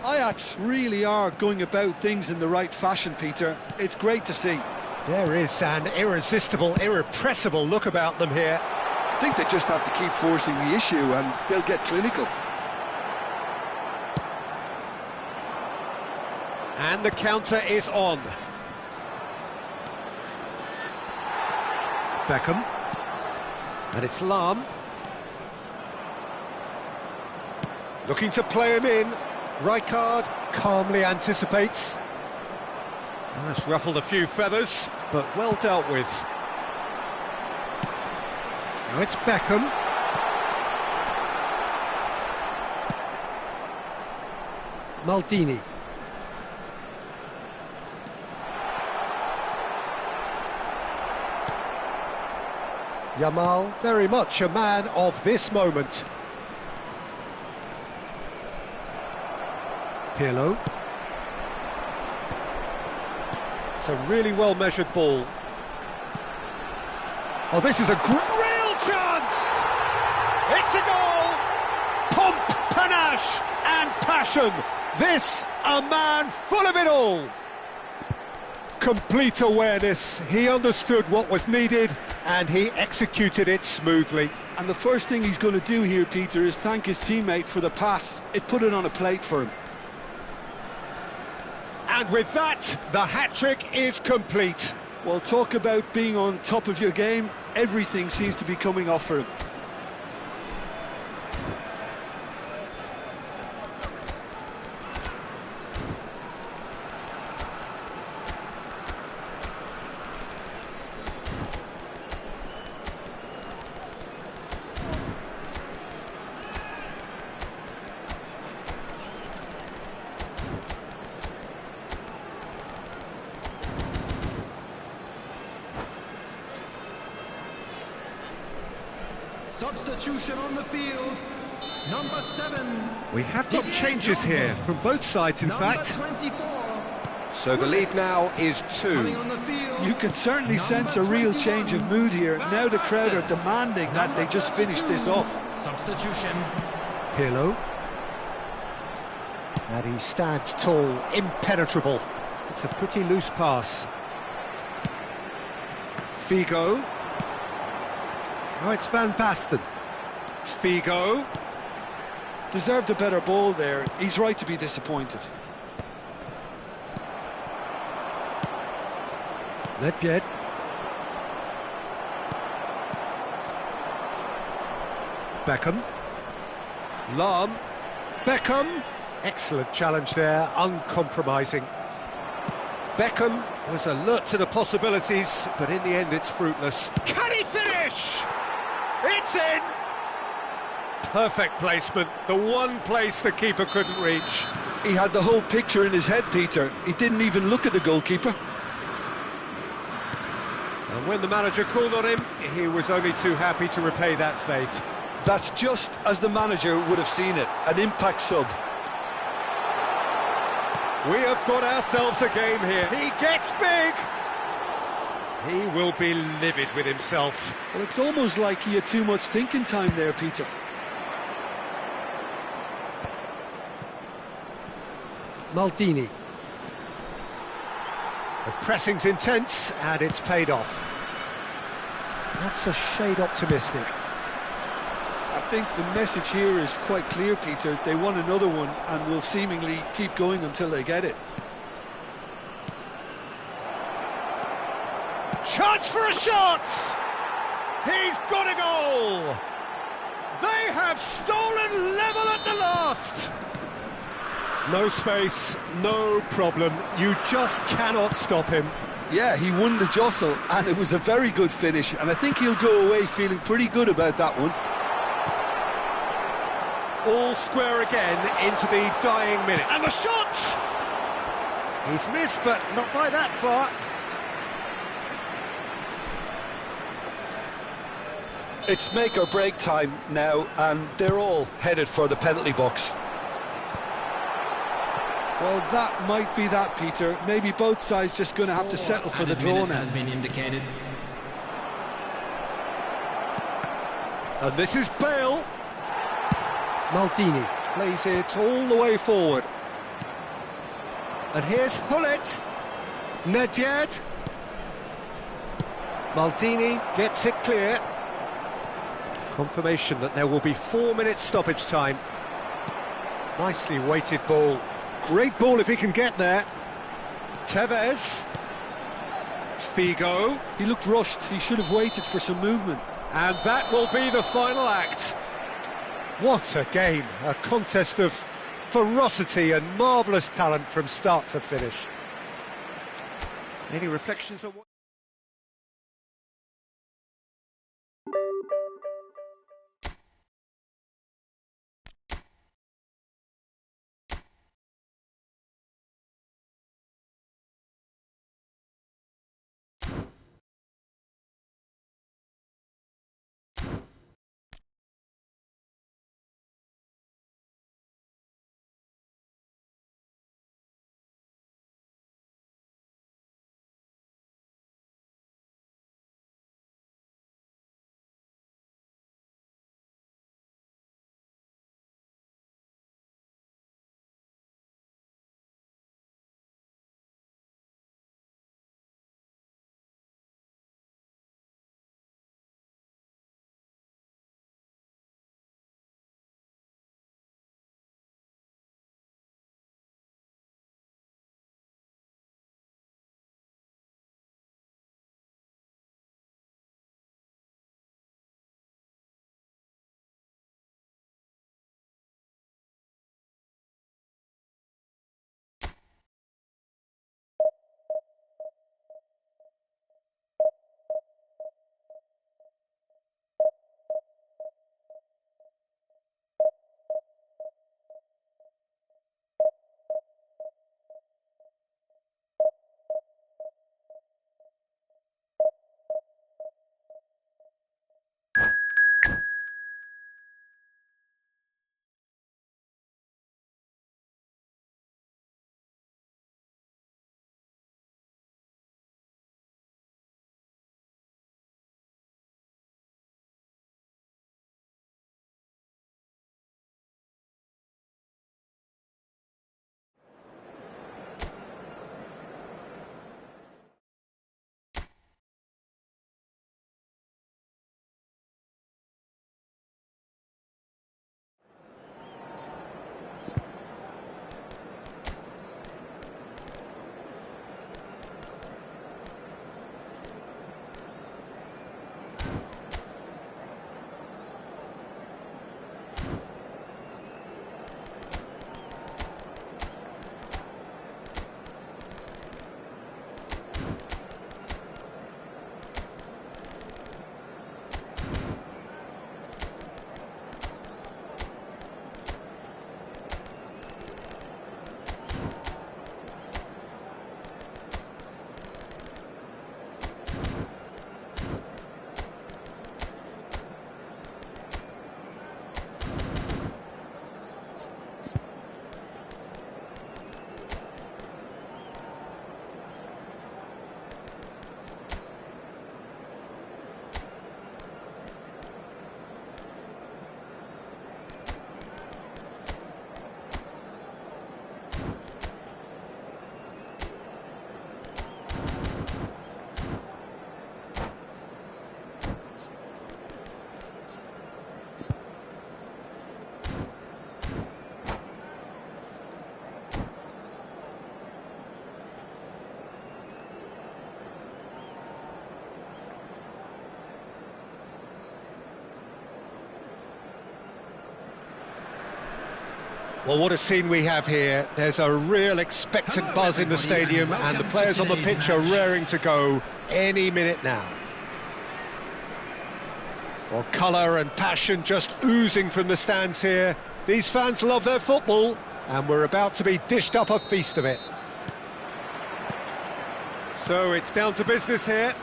Speaker 2: Ajax really are going about things in the right fashion, Peter. It's great to see.
Speaker 1: There is an irresistible, irrepressible look about them here.
Speaker 2: I think they just have to keep forcing the issue and they'll get clinical.
Speaker 1: And the counter is on. Beckham. And it's Lahm. Looking to play him in. Rijkaard calmly anticipates. That's ruffled a few feathers, but well dealt with. Now it's Beckham. Maldini. Yamal, very much a man of this moment. Pirlo. It's a really well-measured ball. Oh, this is a real chance! It's a goal! Pomp, panache and passion. This, a man full of it all. Complete awareness. He understood what was needed and he executed it smoothly.
Speaker 2: And the first thing he's going to do here, Peter, is thank his teammate for the pass. It put it on a plate for him.
Speaker 1: And with that, the hat-trick is complete.
Speaker 2: Well, talk about being on top of your game. Everything seems to be coming off for him.
Speaker 3: Substitution on the field, number 7.
Speaker 1: We have got changes here from both sides, in fact.
Speaker 3: 24.
Speaker 4: So the lead now is 2.
Speaker 3: On the field,
Speaker 2: You can certainly sense a real change of mood here. Now the crowd are demanding that they just finish this off.
Speaker 3: substitution.
Speaker 1: Pirlo. And he stands tall, impenetrable. It's a pretty loose pass. Figo. Now it's Van Basten. Figo.
Speaker 2: Deserved a better ball there. He's right to be disappointed.
Speaker 1: Nedved. Beckham. Lahm. Beckham. Excellent challenge there, uncompromising. Beckham was alert to the possibilities, but in the end it's fruitless. Can he finish? It's in! Perfect placement, the one place the keeper couldn't reach.
Speaker 2: He had the whole picture in his head, Peter. He didn't even look at the goalkeeper.
Speaker 1: And when the manager called on him, he was only too happy to repay that faith.
Speaker 2: That's just as the manager would have seen it, an impact sub.
Speaker 1: We have got ourselves a game here. He gets big! He will be livid with himself.
Speaker 2: Well, it's almost like he had too much thinking time there, Peter.
Speaker 1: Maldini. The pressing's intense, and it's paid off. That's a shade optimistic.
Speaker 2: I think the message here is quite clear, Peter. They want another one and will seemingly keep going until they get it.
Speaker 1: Chance for a shot! He's got a goal! They have stolen level at the last! No space, no problem. You just cannot stop him.
Speaker 2: Yeah, he won the jostle and it was a very good finish, and I think he'll go away feeling pretty good about that one.
Speaker 1: All square again into the dying minute. And the shot! He's missed, but not by that far.
Speaker 2: It's make or break time now, and they're all headed for the penalty box. Well, that might be that, Peter. Maybe both sides just going to have to settle for the draw now.
Speaker 3: Has been indicated.
Speaker 1: And this is Bale. Maldini plays it all the way forward. And here's Hullet. Nedved. Maldini gets it clear. Confirmation that there will be 4 minutes stoppage time. Nicely weighted ball. Great ball if he can get there. Tevez. Figo.
Speaker 2: He looked rushed. He should have waited for some movement.
Speaker 1: And that will be the final act. What a game, a contest of ferocity and marvellous talent from start to finish.
Speaker 4: Any reflections on what...
Speaker 1: Well, what a scene we have here. There's a real expectant buzz in the stadium, and the players on the pitch are raring to go any minute now. Well, colour and passion just oozing from the stands here. These fans love their football, and we're about to be dished up a feast of it. So it's down to business here.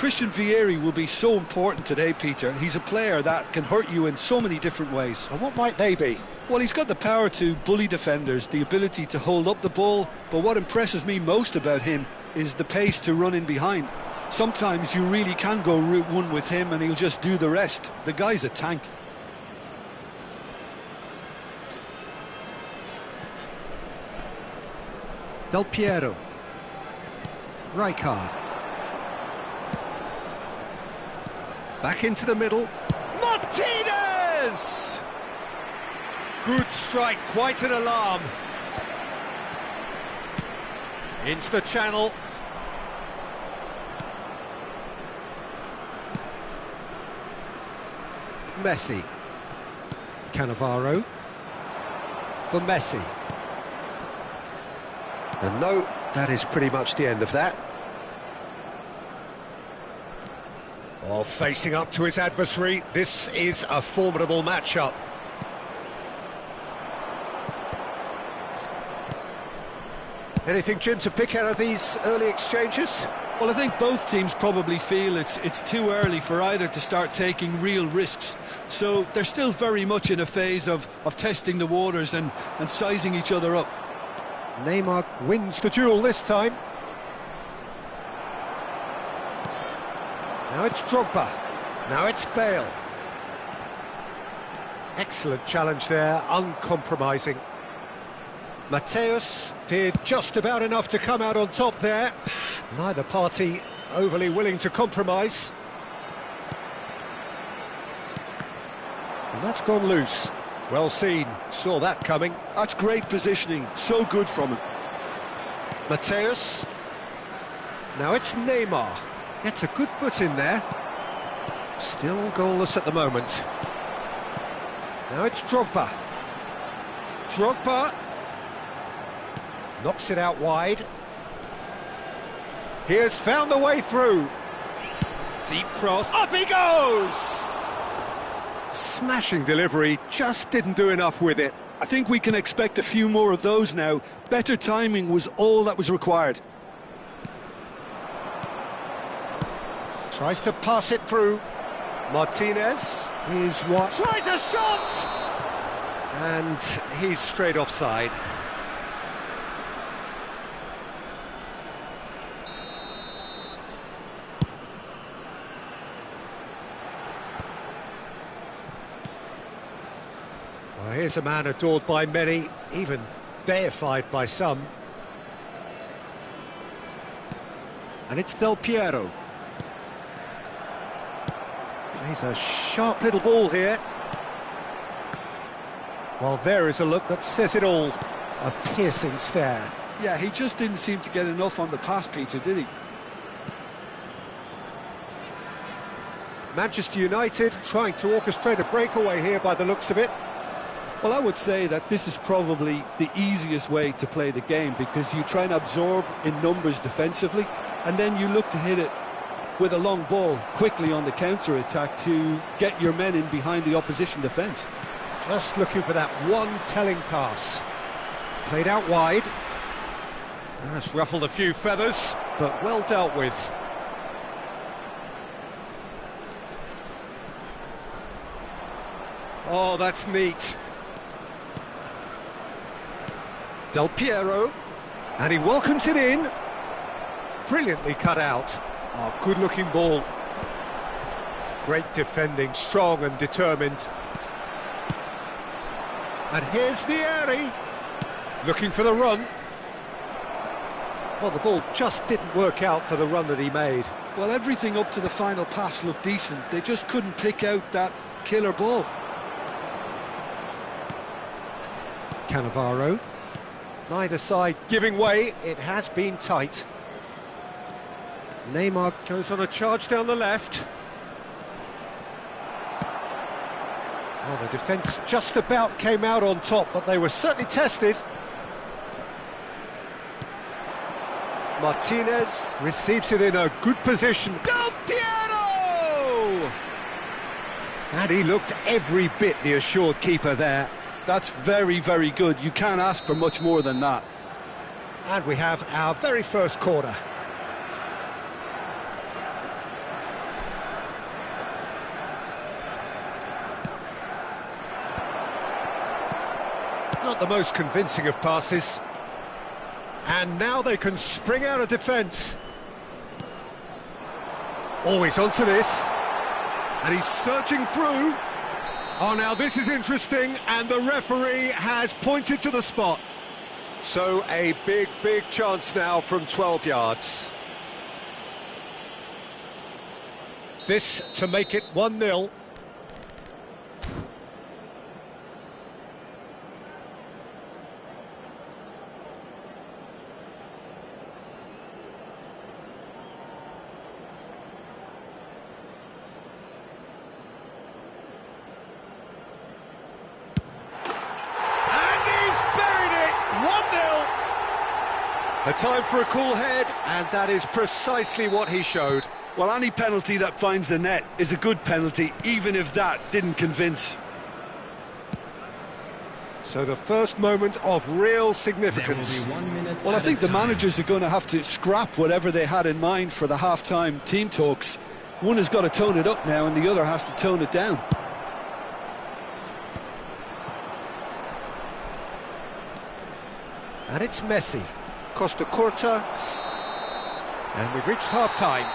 Speaker 2: Christian Vieri will be so important today, Peter. He's a player that can hurt you in so many different ways.
Speaker 1: And what might they be?
Speaker 2: Well, he's got the power to bully defenders, the ability to hold up the ball, but what impresses me most about him is the pace to run in behind. Sometimes you really can go route one with him and he'll just do the rest. The guy's a tank.
Speaker 1: Del Piero. Rijkaard. Back into the middle.
Speaker 4: Martinez!
Speaker 1: Good strike, quite an alarm. Into the channel. Messi. Cannavaro. For Messi. And no, that is pretty much the end of that. Oh, facing up to his adversary, this is a formidable matchup. Anything, Jim, to pick out of these early exchanges?
Speaker 2: Well, I think both teams probably feel it's too early for either to start taking real risks. So they're still very much in a phase of testing the waters and sizing each other up.
Speaker 1: Neymar wins the duel this time. Now it's Drogba. Now it's Bale. Excellent challenge there, uncompromising. Mateus did just about enough to come out on top there. Neither party overly willing to compromise. And that's gone loose. Well seen, saw that coming.
Speaker 2: That's great positioning, so good from him.
Speaker 1: Mateus. Now it's Neymar. Gets a good foot in there. Still goalless at the moment. Now it's Drogba. Drogba. Knocks it out wide. He has found the way through. Deep cross. Up he goes! Smashing delivery, just didn't do enough with it.
Speaker 2: I think we can expect a few more of those now. Better timing was all that was required.
Speaker 1: Tries to pass it through. Martinez is what? Tries a shot! And he's straight offside. Well, here's a man adored by many, even deified by some. And it's Del Piero. He's a sharp little ball here. Well, there is a look that says it all. A piercing stare.
Speaker 2: Yeah, he just didn't seem to get enough on the pass, Peter, did he?
Speaker 1: Manchester United trying to orchestrate a breakaway here by the looks of it.
Speaker 2: Well, I would say that this is probably the easiest way to play the game, because you try and absorb in numbers defensively, and then you look to hit it with a long ball quickly on the counter-attack to get your men in behind the opposition defence.
Speaker 1: Just looking for that one telling pass. Played out wide. That's ruffled a few feathers, but well dealt with. Oh, that's neat. Del Piero, and he welcomes it in. Brilliantly cut out. Oh, good-looking ball. Great defending, strong and determined. And here's Vieri, looking for the run. Well, the ball just didn't work out for the run that he made.
Speaker 2: Well, everything up to the final pass looked decent. They just couldn't pick out that killer ball.
Speaker 1: Cannavaro. Neither side giving way. It has been tight. Neymar goes on a charge down the left. Well, the defence just about came out on top, but they were certainly tested. Martinez receives it in a good position. Del Piero! And he looked every bit the assured keeper there.
Speaker 2: That's very, very good. You can't ask for much more than that.
Speaker 1: And we have our very first corner. Not the most convincing of passes. And now they can spring out of defence. Always onto this. And he's searching through. Oh, now this is interesting, and the referee has pointed to the spot. So a big, big chance now from 12 yards. This to make it 1-0. A time for a cool head, and that is precisely what he showed.
Speaker 2: Well, any penalty that finds the net is a good penalty, even if that didn't convince.
Speaker 1: So the first moment of real
Speaker 3: There
Speaker 1: significance.
Speaker 3: will be 1 minute.
Speaker 2: Well, I
Speaker 3: at
Speaker 2: think
Speaker 3: a
Speaker 2: the
Speaker 3: time.
Speaker 2: managers are going to have to scrap whatever they had in mind for the half-time team talks. One has got to tone it up now, and the other has to tone it down.
Speaker 1: And it's Messi. Costa Curta. And we've reached half-time.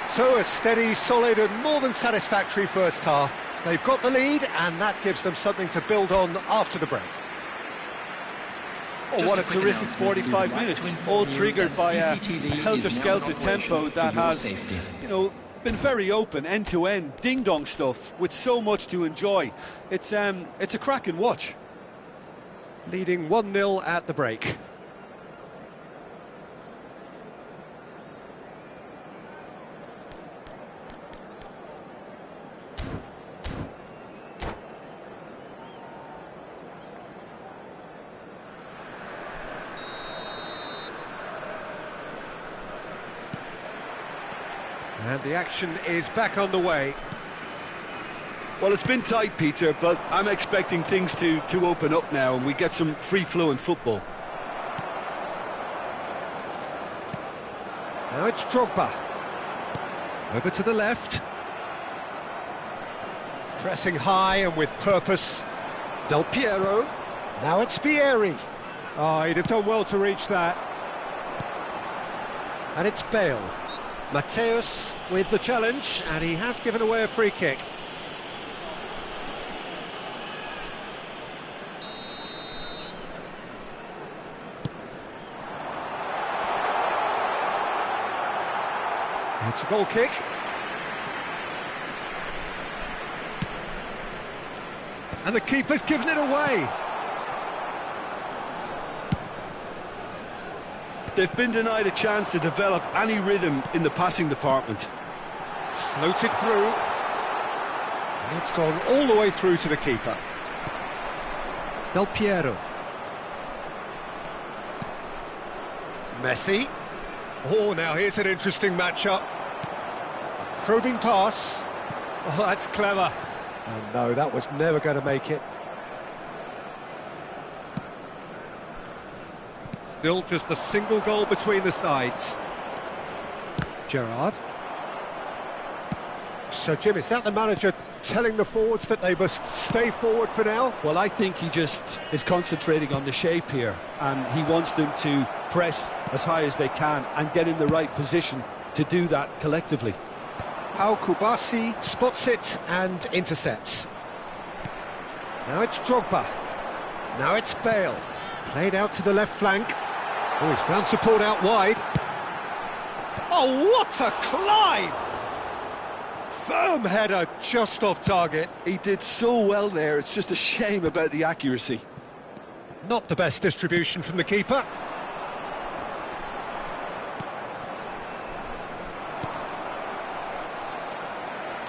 Speaker 1: So a steady, solid and more than satisfactory first half. They've got the lead, and that gives them something to build on after the break.
Speaker 2: Oh, what a terrific 45 minutes, all triggered by a helter-skelter tempo that has, been very open, end-to-end, ding-dong stuff, with so much to enjoy. It's a cracking watch.
Speaker 1: Leading 1-0 at the break. And the action is back on the way.
Speaker 2: Well, it's been tight, Peter, but I'm expecting things to open up now and we get some free-flowing football.
Speaker 1: Now it's Drogba. Over to the left. Pressing high and with purpose. Del Piero. Now it's Vieri. Oh, he'd have done well to reach that. And it's Bale. Mateus with the challenge, and he has given away a free kick. It's a goal kick. And the keeper's given it away.
Speaker 2: They've been denied a chance to develop any rhythm in the passing department.
Speaker 1: Floated through. And it's gone all the way through to the keeper. Del Piero. Messi. Oh, now here's an interesting matchup. A probing pass. Oh, that's clever. Oh no, that was never going to make it. Still just a single goal between the sides. Gerrard. So, Jim, is that the manager telling the forwards that they must stay forward for now?
Speaker 2: Well, I think he just is concentrating on the shape here, and he wants them to press as high as they can and get in the right position to do that collectively.
Speaker 1: Pau Kubasi spots it and intercepts. Now it's Drogba. Now it's Bale. Played out to the left flank. Oh, he's found support out wide. Oh, what a climb! Firm header just off target.
Speaker 2: He did so well there, it's just a shame about the accuracy.
Speaker 1: Not the best distribution from the keeper.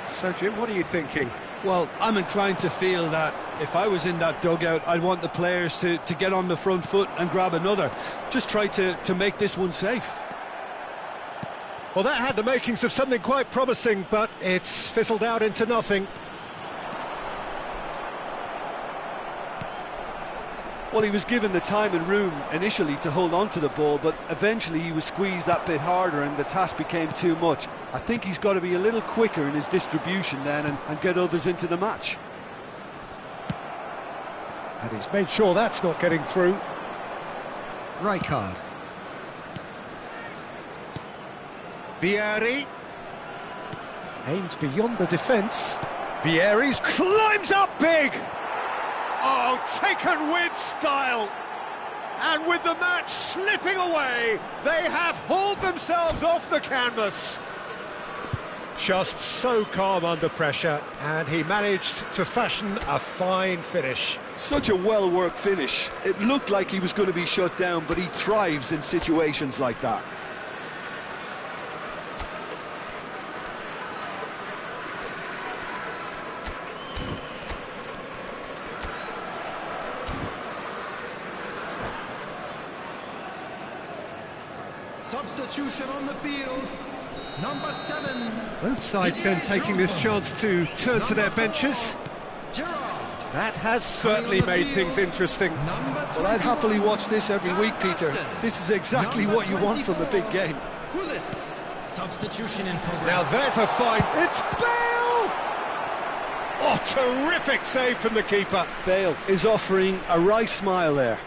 Speaker 1: So, Jim, what are you thinking?
Speaker 2: Well, I'm inclined to feel that if I was in that dugout, I'd want the players to get on the front foot and grab another. Just try to make this one safe.
Speaker 1: Well, that had the makings of something quite promising, but it's fizzled out into nothing.
Speaker 2: Well, he was given the time and room initially to hold on to the ball, but eventually he was squeezed that bit harder and the task became too much. I think he's got to be a little quicker in his distribution then and get others into the match.
Speaker 1: And he's made sure that's not getting through. Rijkaard. Vieri. Aimed beyond the defence. Vieri's climbs up big! Oh, taken with style! And with the match slipping away, they have hauled themselves off the canvas. Just so calm under pressure, and he managed to fashion a fine finish.
Speaker 2: Such a well-worked finish. It looked like he was going to be shut down, but he thrives in situations like that.
Speaker 3: Substitution on the field. Number 7.
Speaker 1: Both sides then taking this chance to turn to their benches. That has certainly made things interesting.
Speaker 2: Well, I'd happily watch this every week, Peter. This is exactly what you want from a big game.
Speaker 3: Substitution in progress.
Speaker 1: Now there's a fine. It's Bale! Oh, terrific save from the keeper.
Speaker 2: Bale is offering a wry smile there.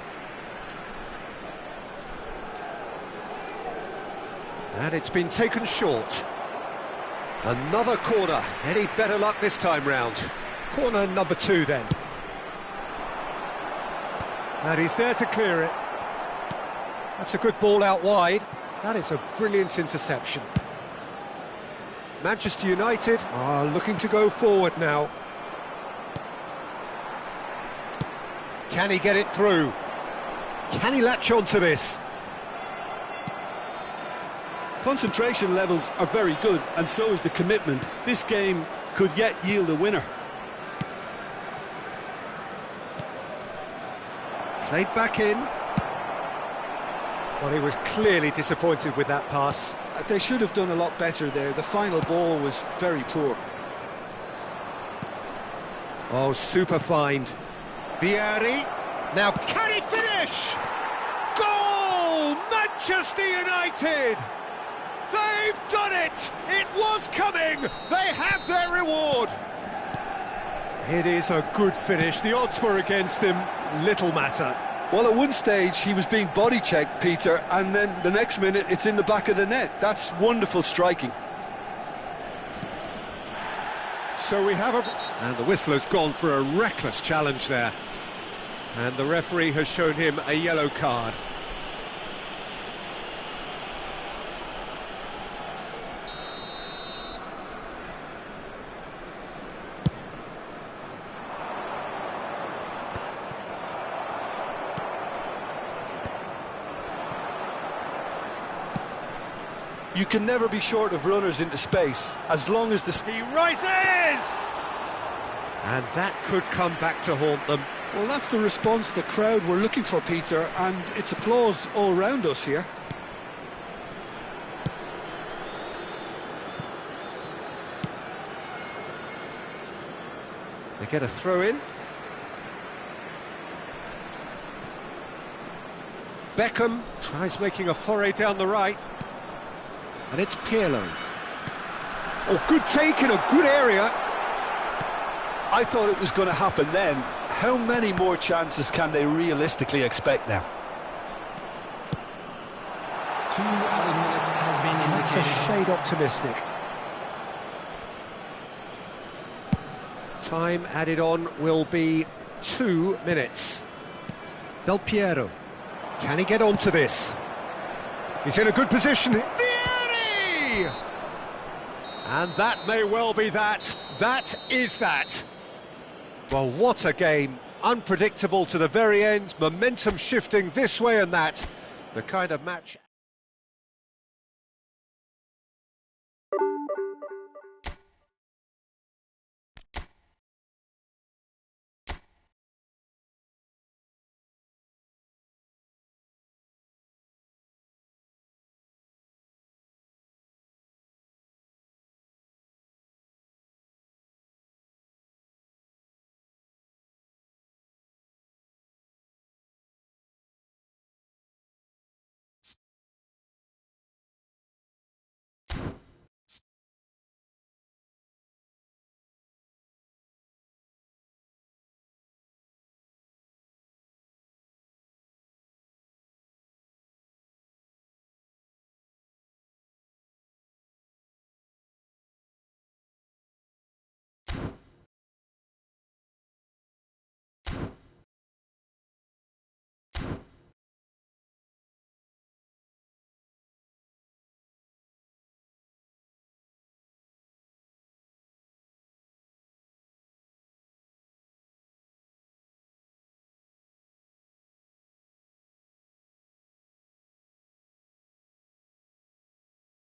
Speaker 1: And it's been taken short. Another corner. Any better luck this time round? Corner number 2 then. And he's there to clear it. That's a good ball out wide. That is a brilliant interception. Manchester United are looking to go forward now. Can he get it through? Can he latch on to this?
Speaker 2: Concentration levels are very good, and so is the commitment. This game could yet yield a winner.
Speaker 1: Played back in. Well, he was clearly disappointed with that pass.
Speaker 2: They should have done a lot better there. The final ball was very poor.
Speaker 1: Oh, super find. Vieri. Now, can he finish? Goal! Manchester United! They've done it! It was coming! They have their reward! It is a good finish. The odds were against him. Little matter.
Speaker 2: Well, at one stage he was being body checked, Peter, and then the next minute it's in the back of the net. That's wonderful striking.
Speaker 1: So we have a... And the whistler's gone for a reckless challenge there. And the referee has shown him a yellow card.
Speaker 2: You can never be short of runners into space, as long as the...
Speaker 1: He rises! And that could come back to haunt them.
Speaker 2: Well, that's the response the crowd were looking for, Peter, and it's applause all round us here.
Speaker 1: They get a throw in. Beckham tries making a foray down the right. And it's Pirlo. Oh, good take in a good area.
Speaker 2: I thought it was going to happen then. How many more chances can they realistically expect now?
Speaker 3: 2 added minutes has been
Speaker 1: That's
Speaker 3: indicated.
Speaker 1: a shade optimistic. Time added on will be 2 minutes. Del Piero. Can he get onto this? He's in a good position. And that may well be that. That is that. Well, what a game. Unpredictable to the very end. Momentum shifting this way and that. The kind of match...